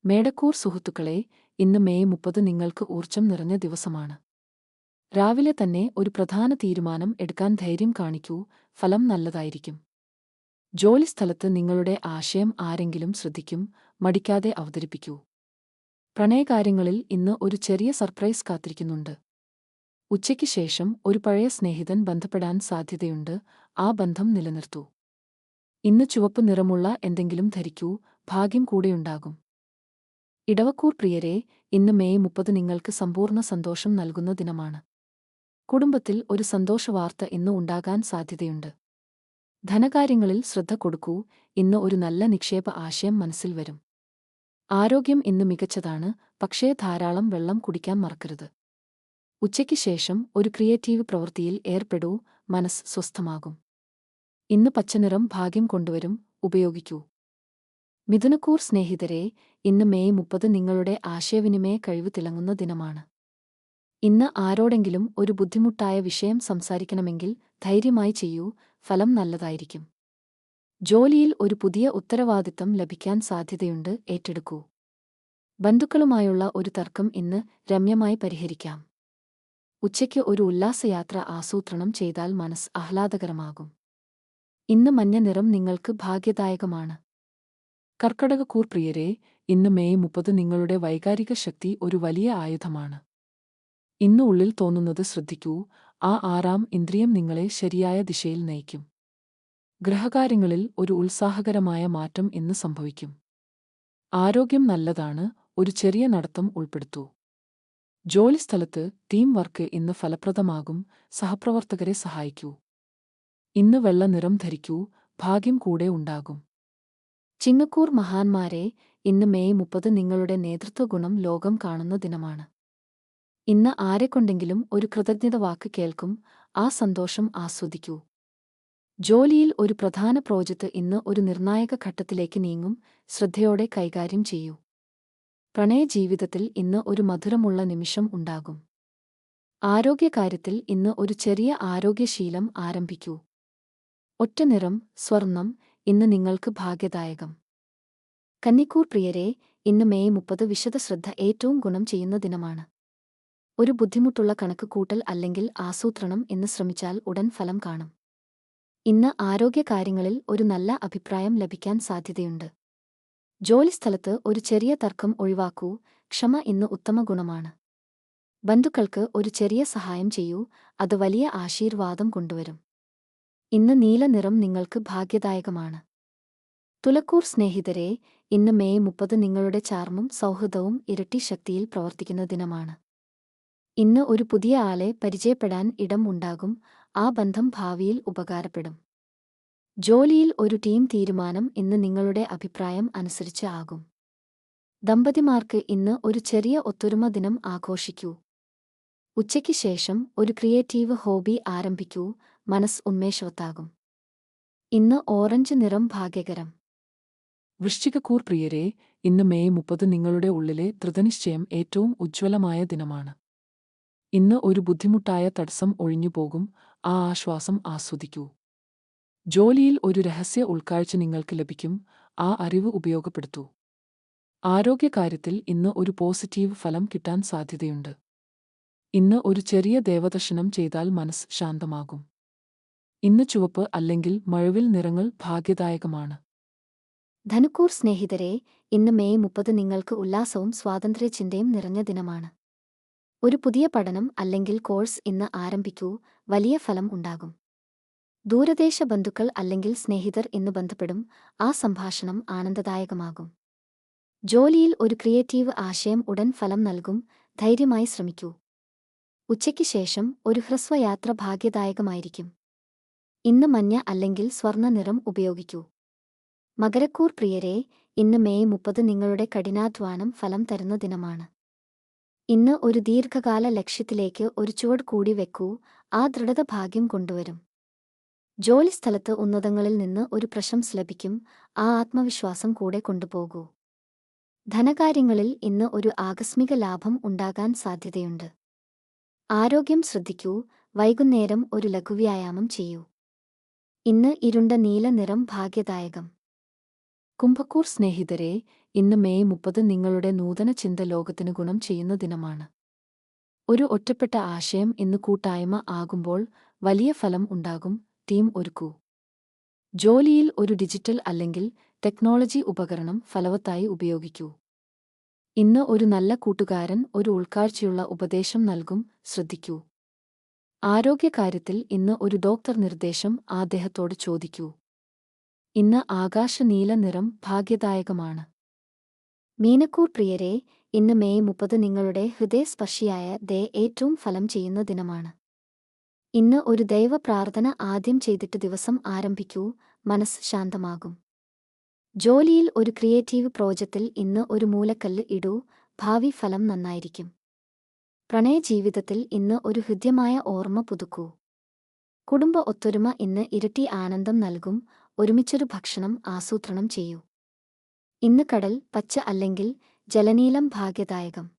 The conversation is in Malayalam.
മേടക്കൂർ സുഹൃത്തുക്കളെ, ഇന്ന് മെയ് 30 നിങ്ങൾക്ക് ഊർജ്ജം നിറഞ്ഞ ദിവസമാണ്. രാവിലെ തന്നെ ഒരു പ്രധാന തീരുമാനം എടുക്കാൻ ധൈര്യം കാണിക്കൂ, ഫലം നല്ലതായിരിക്കും. ജോലിസ്ഥലത്ത് നിങ്ങളുടെ ആശയം ആരെങ്കിലും ശ്രദ്ധിക്കും, മടിക്കാതെ അവതരിപ്പിക്കൂ. പ്രണയകാര്യങ്ങളിൽ ഇന്ന് ഒരു ചെറിയ സർപ്രൈസ് കാത്തിരിക്കുന്നുണ്ട്. ഉച്ചയ്ക്ക് ശേഷം ഒരു പഴയ സ്നേഹിതൻ ബന്ധപ്പെടാൻ സാധ്യതയുണ്ട്, ആ ബന്ധം നിലനിർത്തൂ. ഇന്ന് ചുവപ്പ് നിറമുള്ള എന്തെങ്കിലും ധരിക്കൂ, ഭാഗ്യം കൂടെയുണ്ടാകും. ഇടവക്കൂർ പ്രിയരെ, ഇന്ന് മെയ് 30 നിങ്ങൾക്ക് സമ്പൂർണ്ണ സന്തോഷം നൽകുന്ന ദിനമാണ്. കുടുംബത്തിൽ ഒരു സന്തോഷവാർത്ത ഇന്ന് ഉണ്ടാകാൻ സാധ്യതയുണ്ട്. ധനകാര്യങ്ങളിൽ ശ്രദ്ധ കൊടുക്കൂ, ഇന്ന് ഒരു നല്ല നിക്ഷേപ ആശയം മനസ്സിൽ വരും. ആരോഗ്യം ഇന്ന് മികച്ചതാണ്, പക്ഷേ ധാരാളം വെള്ളം കുടിക്കാൻ മറക്കരുത്. ഉച്ചയ്ക്ക് ശേഷം ഒരു ക്രിയേറ്റീവ് പ്രവൃത്തിയിൽ ഏർപ്പെടൂ, മനസ്സ് സ്വസ്ഥമാകും. ഇന്ന് പച്ചനിറം ഭാഗ്യം കൊണ്ടുവരും, ഉപയോഗിക്കൂ. മിഥുനക്കൂർ സ്നേഹിതരെ, ഇന്ന് മെയ് 30 നിങ്ങളുടെ ആശയവിനിമയ കഴിവ് തിളങ്ങുന്ന ദിനമാണ്. ഇന്ന് ആരോടെങ്കിലും ഒരു ബുദ്ധിമുട്ടായ വിഷയം സംസാരിക്കണമെങ്കിൽ ധൈര്യമായി ചെയ്യൂ, ഫലം നല്ലതായിരിക്കും. ജോലിയിൽ ഒരു പുതിയ ഉത്തരവാദിത്തം ലഭിക്കാൻ സാധ്യതയുണ്ട്, ഏറ്റെടുക്കൂ. ബന്ധുക്കളുമായുള്ള ഒരു തർക്കം ഇന്ന് രമ്യമായി പരിഹരിക്കാം. ഉച്ചയ്ക്ക് ഒരു ഉല്ലാസയാത്ര ആസൂത്രണം ചെയ്താൽ മനസ്സ് ആഹ്ലാദകരമാകും. ഇന്ന് മഞ്ഞ നിറം നിങ്ങൾക്ക് ഭാഗ്യദായകമാണ്. കർക്കടകക്കൂർ പ്രിയരെ, ഇന്ന് മെയ് 30 നിങ്ങളുടെ വൈകാരിക ശക്തി ഒരു വലിയ ആയുധമാണ്. ഇന്ന് ഉള്ളിൽ തോന്നുന്നത് ശ്രദ്ധിക്കൂ, ആ ആറാം ഇന്ദ്രിയം നിങ്ങളെ ശരിയായ ദിശയിൽ നയിക്കും. ഗ്രഹകാര്യങ്ങളിൽ ഒരു ഉത്സാഹകരമായ മാറ്റം ഇന്ന് സംഭവിക്കും. ആരോഗ്യം നല്ലതാണ്, ഒരു ചെറിയ നടത്തം ഉൾപ്പെടുത്തൂ. ജോലിസ്ഥലത്ത് ടീം വർക്ക് ഇന്ന് ഫലപ്രദമാകും, സഹപ്രവർത്തകരെ സഹായിക്കൂ. ഇന്ന് വെള്ള നിറം ധരിക്കൂ, ഭാഗ്യം കൂടെ ഉണ്ടാകും. ചിങ്ങക്കൂർ മഹാന്മാരെ, ഇന്ന് മെയ് 30 നിങ്ങളുടെ നേതൃത്വ ഗുണം ലോകം കാണുന്ന ദിനമാണ്. ഇന്ന് ആരെക്കൊണ്ടെങ്കിലും ഒരു കൃതജ്ഞത വാക്ക് കേൾക്കും, ആ സന്തോഷം ആസ്വദിക്കൂ. ജോലിയിൽ ഒരു പ്രധാന പ്രോജക്റ്റ് ഇന്ന് ഒരു നിർണായക ഘട്ടത്തിലേക്ക് നീങ്ങും, ശ്രദ്ധയോടെ കൈകാര്യം ചെയ്യൂ. പ്രണയജീവിതത്തിൽ ഇന്ന് ഒരു മധുരമുള്ള നിമിഷം ഉണ്ടാകും. ആരോഗ്യകാര്യത്തിൽ ഇന്ന് ഒരു ചെറിയ ആരോഗ്യശീലം ആരംഭിക്കൂ. ഒറ്റ നിറം സ്വർണം ഇന്ന് നിങ്ങൾക്ക് ഭാഗ്യദായകം. കന്നിക്കൂർ പ്രിയരെ, ഇന്ന് മെയ് 30 വിശദ ശ്രദ്ധ ഏറ്റവും ഗുണം ചെയ്യുന്ന ദിനമാണ്. ഒരു ബുദ്ധിമുട്ടുള്ള കണക്ക് കൂട്ടൽ അല്ലെങ്കിൽ ആസൂത്രണം ഇന്ന് ശ്രമിച്ചാൽ ഉടൻ ഫലം കാണും. ഇന്ന് ആരോഗ്യകാര്യങ്ങളിൽ ഒരു നല്ല അഭിപ്രായം ലഭിക്കാൻ സാധ്യതയുണ്ട്. ജോലിസ്ഥലത്ത് ഒരു ചെറിയ തർക്കം ഒഴിവാക്കൂ, ക്ഷമ ഇന്ന് ഉത്തമ ഗുണമാണ്. ബന്ധുക്കൾക്ക് ഒരു ചെറിയ സഹായം ചെയ്യൂ, അത് വലിയ ആശീർവാദം കൊണ്ടുവരും. ഇന്ന് നീല നിറം നിങ്ങൾക്ക് ഭാഗ്യദായകമാണ്. തുലക്കൂർ സ്നേഹിതരെ, ഇന്ന് മെയ് 30 നിങ്ങളുടെ ചാർമും സൗഹൃദവും ഇരട്ടി ശക്തിയിൽ പ്രവർത്തിക്കുന്ന ദിനമാണ്. ഇന്ന് ഒരു പുതിയ ആളെ പരിചയപ്പെടാൻ ഇടം ഉണ്ടാകും, ആ ബന്ധം ഭാവിയിൽ ഉപകാരപ്പെടും. ജോലിയിൽ ഒരു ടീം തീരുമാനം ഇന്ന് നിങ്ങളുടെ അഭിപ്രായം അനുസരിച്ച് ആകും. ദമ്പതിമാർക്ക് ഇന്ന് ഒരു ചെറിയ ഒത്തൊരുമ ദിനം ആഘോഷിക്കൂ. ഉച്ചയ്ക്ക് ശേഷം ഒരു ക്രിയേറ്റീവ് ഹോബി ആരംഭിക്കൂ, മനസ്സ് ഉന്മേഷവത്താകും. ഇന്ന് ഓറഞ്ച് നിറം ഭാഗ്യകരം. വൃശ്ചികക്കൂർ പ്രിയരെ, ഇന്ന് മെയ് 30 നിങ്ങളുടെ ഉള്ളിലെ ദൃഢനിശ്ചയം ഏറ്റവും ഉജ്ജ്വലമായ ദിനമാണ്. ഇന്ന് ഒരു ബുദ്ധിമുട്ടായ തടസ്സം ഒഴിഞ്ഞുപോകും, ആ ആശ്വാസം ആസ്വദിക്കൂ. ജോലിയിൽ ഒരു രഹസ്യ ഉൾക്കാഴ്ച നിങ്ങൾക്ക് ലഭിക്കും, ആ അറിവ് ഉപയോഗപ്പെടുത്തൂ. ആരോഗ്യകാര്യത്തിൽ ഇന്ന് ഒരു പോസിറ്റീവ് ഫലം കിട്ടാൻ സാധ്യതയുണ്ട്. ഇന്ന് ഒരു ചെറിയ ദേവദർശനം ചെയ്താൽ മനസ്സ് ശാന്തമാകും. ഇന്ന് ചുവപ്പ് അല്ലെങ്കിൽ മഴവിൽ നിറങ്ങൾ ഭാഗ്യദായകമാണ്. ധനുക്കൂർ സ്നേഹിതരെ, ഇന്ന് മെയ് 30 നിങ്ങൾക്ക് ഉല്ലാസവും സ്വാതന്ത്ര്യചിന്തയും നിറഞ്ഞ ദിനമാണ്. ഒരു പുതിയ പഠനം അല്ലെങ്കിൽ കോഴ്സ് ഇന്ന് ആരംഭിക്കൂ, വലിയ ഫലം ഉണ്ടാകും. ദൂരദേശ ബന്ധുക്കൾ അല്ലെങ്കിൽ സ്നേഹിതർ ഇന്ന് ബന്ധപ്പെടും, ആ സംഭാഷണം ആനന്ദദായകമാകും. ജോലിയിൽ ഒരു ക്രിയേറ്റീവ് ആശയം ഉടൻ ഫലം നൽകും, ധൈര്യമായി ശ്രമിക്കൂ. ഉച്ചയ്ക്ക് ശേഷം ഒരു ഹ്രസ്വയാത്ര ഭാഗ്യദായകമായിരിക്കും. ഇന്ന് മഞ്ഞ അല്ലെങ്കിൽ സ്വർണ്ണ നിറം ഉപയോഗിക്കൂ. മകരക്കൂർ പ്രിയരെ, ഇന്ന് മെയ് 30 നിങ്ങളുടെ കഠിനാധ്വാനം ഫലം തരുന്ന ദിനമാണ്. ഇന്ന് ഒരു ദീർഘകാല ലക്ഷ്യത്തിലേക്ക് ഒരു ചുവട് കൂടി വെക്കൂ, ആ ദൃഢത ഭാഗ്യം കൊണ്ടുവരും. ജോലിസ്ഥലത്ത് ഉന്നതങ്ങളിൽ നിന്ന് ഒരു പ്രശംസ ലഭിക്കും, ആ ആത്മവിശ്വാസം കൂടെ കൊണ്ടുപോകൂ. ധനകാര്യങ്ങളിൽ ഇന്ന് ഒരു ആകസ്മിക ലാഭം ഉണ്ടാകാൻ സാധ്യതയുണ്ട്. ആരോഗ്യം ശ്രദ്ധിക്കൂ, വൈകുന്നേരം ഒരു ലഘുവ്യായാമം ചെയ്യൂ. ഇന്ന് ഇരുണ്ട നീല നിറം ഭാഗ്യദായകം. കുംഭക്കൂർ സ്നേഹിതരെ, ഇന്ന് മെയ് 30 നിങ്ങളുടെ നൂതന ചിന്ത ലോകത്തിന് ഗുണം ചെയ്യുന്ന ദിനമാണ്. ഒരു ഒറ്റപ്പെട്ട ആശയം ഇന്ന് കൂട്ടായ്മ ആകുമ്പോൾ വലിയ ഫലം ഉണ്ടാകും. ടീം ഒരുക്കൂ. ജോലിയിൽ ഒരു ഡിജിറ്റൽ അല്ലെങ്കിൽ ടെക്നോളജി ഉപകരണം ഫലവത്തായി ഉപയോഗിക്കൂ. ഇന്ന് ഒരു നല്ല കൂട്ടുകാരൻ ഒരു ഉൾക്കാഴ്ചയുള്ള ഉപദേശം നൽകും. ശ്രദ്ധിക്കൂ. ആരോഗ്യകാര്യത്തിൽ ഇന്ന് ഒരു ഡോക്ടർ നിർദ്ദേശം അദ്ദേഹത്തോട് ചോദിക്കൂ. ഇന്ന് ആകാശ നീല നിറം ഭാഗ്യദായകമാണ്. മീനക്കൂർ പ്രിയരെ, ഇന്ന് മെയ് 30 നിങ്ങളുടെ ഹൃദയസ്പർശിയായ ഏറ്റവും ഫലം ചെയ്യുന്ന ദിനമാണ്. ഇന്ന് ഒരു ദൈവ പ്രാർത്ഥന ആദ്യം ചെയ്തിട്ട് ദിവസം ആരംഭിക്കൂ. മനസ്സ് ശാന്തമാകും. ജോലിയിൽ ഒരു ക്രിയേറ്റീവ് പ്രോജക്റ്റിൽ ഇന്ന് ഒരു മൂലക്കല്ല് ഇടൂ. ഭാവി ഫലം നന്നായിരിക്കും. പ്രണയജീവിതത്തിൽ ഇന്ന് ഒരു ഹൃദ്യമായ ഓർമ്മ പുതുക്കൂ. കുടുംബ ഒത്തൊരുമ ഇന്ന് ഇരട്ടി ആനന്ദം നൽകും. ഒരുമിച്ചൊരു ഭക്ഷണം ആസൂത്രണം ചെയ്യൂ. ഇന്ന് കടൽ പച്ച അല്ലെങ്കിൽ ജലനീലം ഭാഗ്യദായകം.